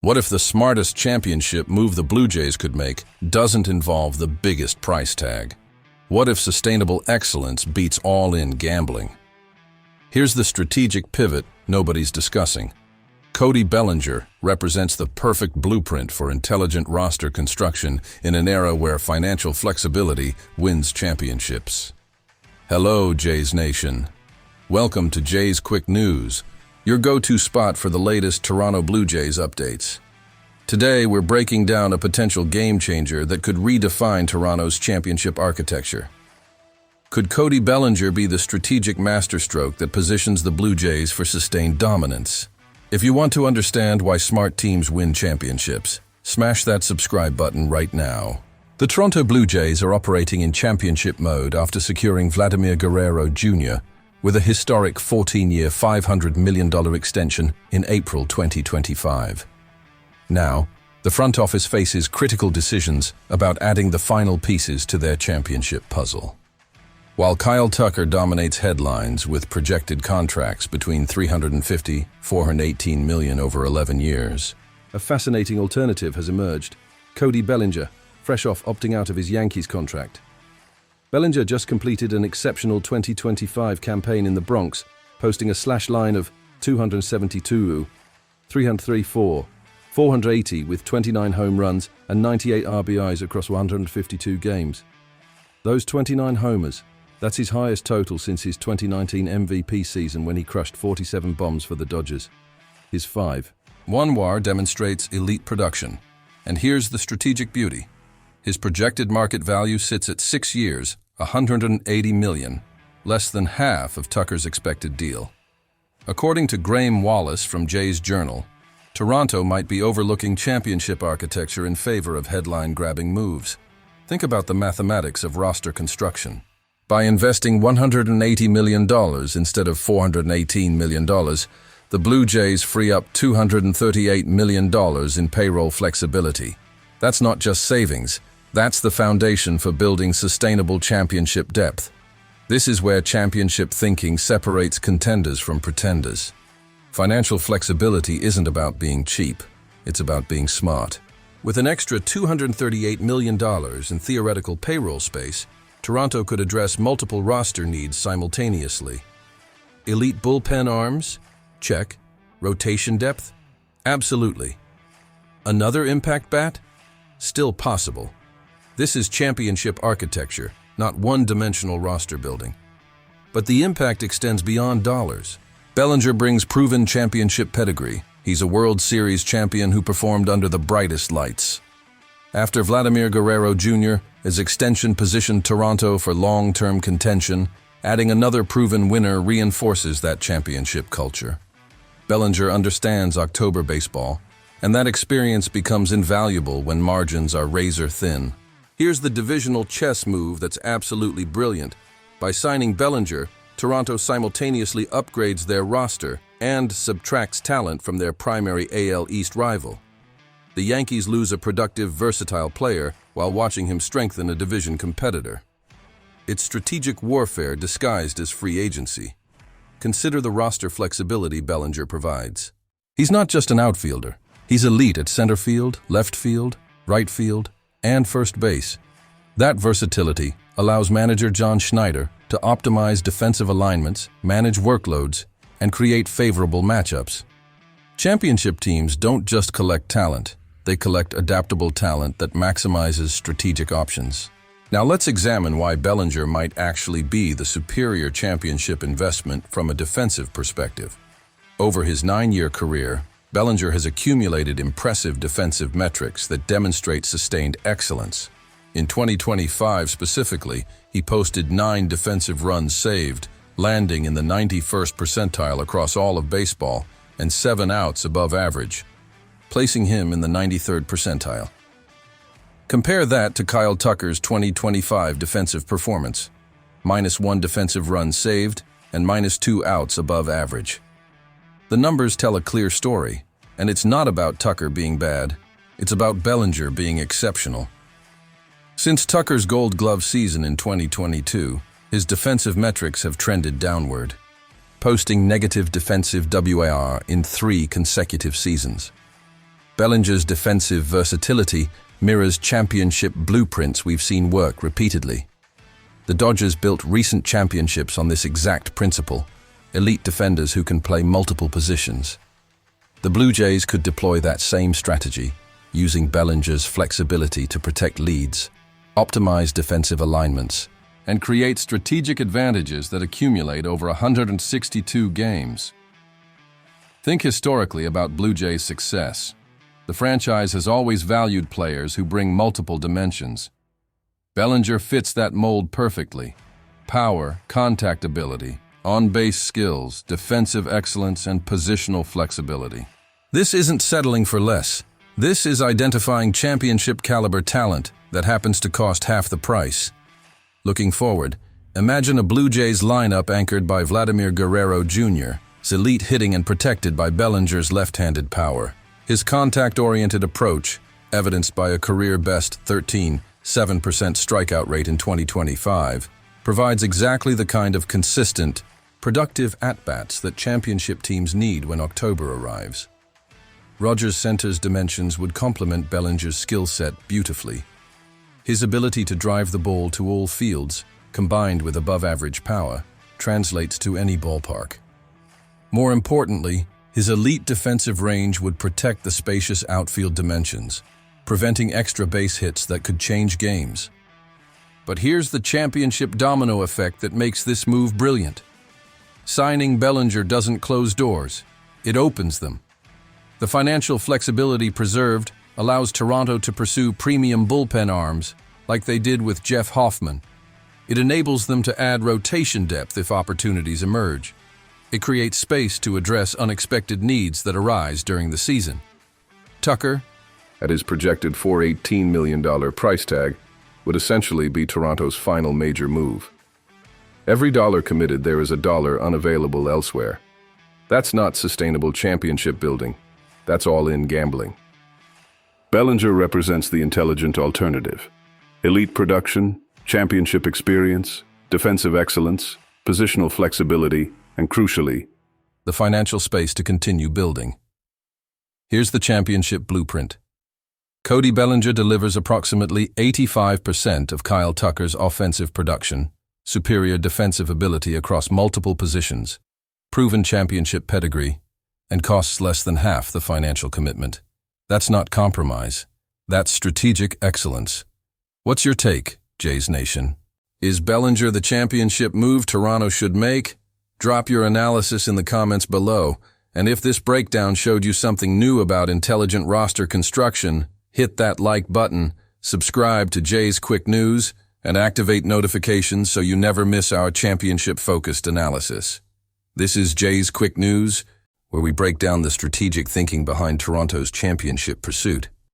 What if the smartest championship move the Blue Jays could make doesn't involve the biggest price tag? What if sustainable excellence beats all-in gambling? Here's the strategic pivot nobody's discussing. Cody Bellinger represents the perfect blueprint for intelligent roster construction in an era where financial flexibility wins championships. Hello, Jays Nation. Welcome to Jays Quick News, your go-to spot for the latest Toronto Blue Jays updates. Today, we're breaking down a potential game-changer that could redefine Toronto's championship architecture. Could Cody Bellinger be the strategic masterstroke that positions the Blue Jays for sustained dominance? If you want to understand why smart teams win championships, smash that subscribe button right now. The Toronto Blue Jays are operating in championship mode after securing Vladimir Guerrero Jr. with a historic 14-year, $500 million extension in April 2025. Now, the front office faces critical decisions about adding the final pieces to their championship puzzle. While Kyle Tucker dominates headlines with projected contracts between $350 – $418 million over 11 years, a fascinating alternative has emerged: Cody Bellinger, fresh off opting out of his Yankees contract. Bellinger just completed an exceptional 2025 campaign in the Bronx, posting a slash line of 272, 334, 480 with 29 home runs and 98 RBIs across 152 games. Those 29 homers, that's his highest total since his 2019 MVP season when he crushed 47 bombs for the Dodgers. His 5.1 WAR demonstrates elite production. And here's the strategic beauty. His projected market value sits at 6 years, $180 million, less than half of Tucker's expected deal. According to Graham Wallace from Jays Journal, Toronto might be overlooking championship architecture in favor of headline-grabbing moves. Think about the mathematics of roster construction. By investing $180 million instead of $418 million, the Blue Jays free up $238 million in payroll flexibility. That's not just savings. That's the foundation for building sustainable championship depth. This is where championship thinking separates contenders from pretenders. Financial flexibility isn't about being cheap. It's about being smart. With an extra $238 million in theoretical payroll space, Toronto could address multiple roster needs simultaneously. Elite bullpen arms? Check. Rotation depth? Absolutely. Another impact bat? Still possible. This is championship architecture, not one-dimensional roster building. But the impact extends beyond dollars. Bellinger brings proven championship pedigree. He's a World Series champion who performed under the brightest lights. After Vladimir Guerrero Jr., his extension positioned Toronto for long-term contention. Adding another proven winner reinforces that championship culture. Bellinger understands October baseball, and that experience becomes invaluable when margins are razor-thin. Here's the divisional chess move that's absolutely brilliant. By signing Bellinger, Toronto simultaneously upgrades their roster and subtracts talent from their primary AL East rival. The Yankees lose a productive, versatile player while watching him strengthen a division competitor. It's strategic warfare disguised as free agency. Consider the roster flexibility Bellinger provides. He's not just an outfielder. He's elite at center field, left field, right field, and first base. That versatility allows manager John Schneider to optimize defensive alignments, manage workloads, and create favorable matchups. Championship teams don't just collect talent. They collect adaptable talent that maximizes strategic options. Now let's examine why Bellinger might actually be the superior championship investment from a defensive perspective. Over his 9-year career, Bellinger has accumulated impressive defensive metrics that demonstrate sustained excellence. In 2025 specifically, he posted 9 defensive runs saved, landing in the 91st percentile across all of baseball and 7 outs above average, placing him in the 93rd percentile. Compare that to Kyle Tucker's 2025 defensive performance: -1 defensive run saved and -2 outs above average. The numbers tell a clear story, and it's not about Tucker being bad, it's about Bellinger being exceptional. Since Tucker's Gold Glove season in 2022, his defensive metrics have trended downward, posting negative defensive WAR in 3 consecutive seasons. Bellinger's defensive versatility mirrors championship blueprints we've seen work repeatedly. The Dodgers built recent championships on this exact principle: elite defenders who can play multiple positions. The Blue Jays could deploy that same strategy, using Bellinger's flexibility to protect leads, optimize defensive alignments, and create strategic advantages that accumulate over 162 games. Think historically about Blue Jays' success. The franchise has always valued players who bring multiple dimensions. Bellinger fits that mold perfectly: power, contact ability, on-base skills, defensive excellence, and positional flexibility. This isn't settling for less. This is identifying championship-caliber talent that happens to cost half the price. Looking forward, imagine a Blue Jays lineup anchored by Vladimir Guerrero Jr., his elite hitting and protected by Bellinger's left-handed power. His contact-oriented approach, evidenced by a career-best 13.7% strikeout rate in 2025, provides exactly the kind of consistent, productive at-bats that championship teams need when October arrives. Rogers Center's dimensions would complement Bellinger's skill set beautifully. His ability to drive the ball to all fields, combined with above-average power, translates to any ballpark. More importantly, his elite defensive range would protect the spacious outfield dimensions, preventing extra base hits that could change games. But here's the championship domino effect that makes this move brilliant. Signing Bellinger doesn't close doors, it opens them. The financial flexibility preserved allows Toronto to pursue premium bullpen arms like they did with Jeff Hoffman. It enables them to add rotation depth if opportunities emerge. It creates space to address unexpected needs that arise during the season. Tucker, at his projected $418 million price tag, would essentially be Toronto's final major move. Every dollar committed there is a dollar unavailable elsewhere. That's not sustainable championship building. That's all-in gambling. Bellinger represents the intelligent alternative. Elite production, championship experience, defensive excellence, positional flexibility, and crucially, the financial space to continue building. Here's the championship blueprint. Cody Bellinger delivers approximately 85% of Kyle Tucker's offensive production, superior defensive ability across multiple positions, proven championship pedigree, and costs less than half the financial commitment. That's not compromise. That's strategic excellence. What's your take, Jays Nation? Is Bellinger the championship move Toronto should make? Drop your analysis in the comments below, and if this breakdown showed you something new about intelligent roster construction, hit that like button, subscribe to Jays Quick News, and activate notifications so you never miss our championship-focused analysis. This is Jays Quick News, where we break down the strategic thinking behind Toronto's championship pursuit.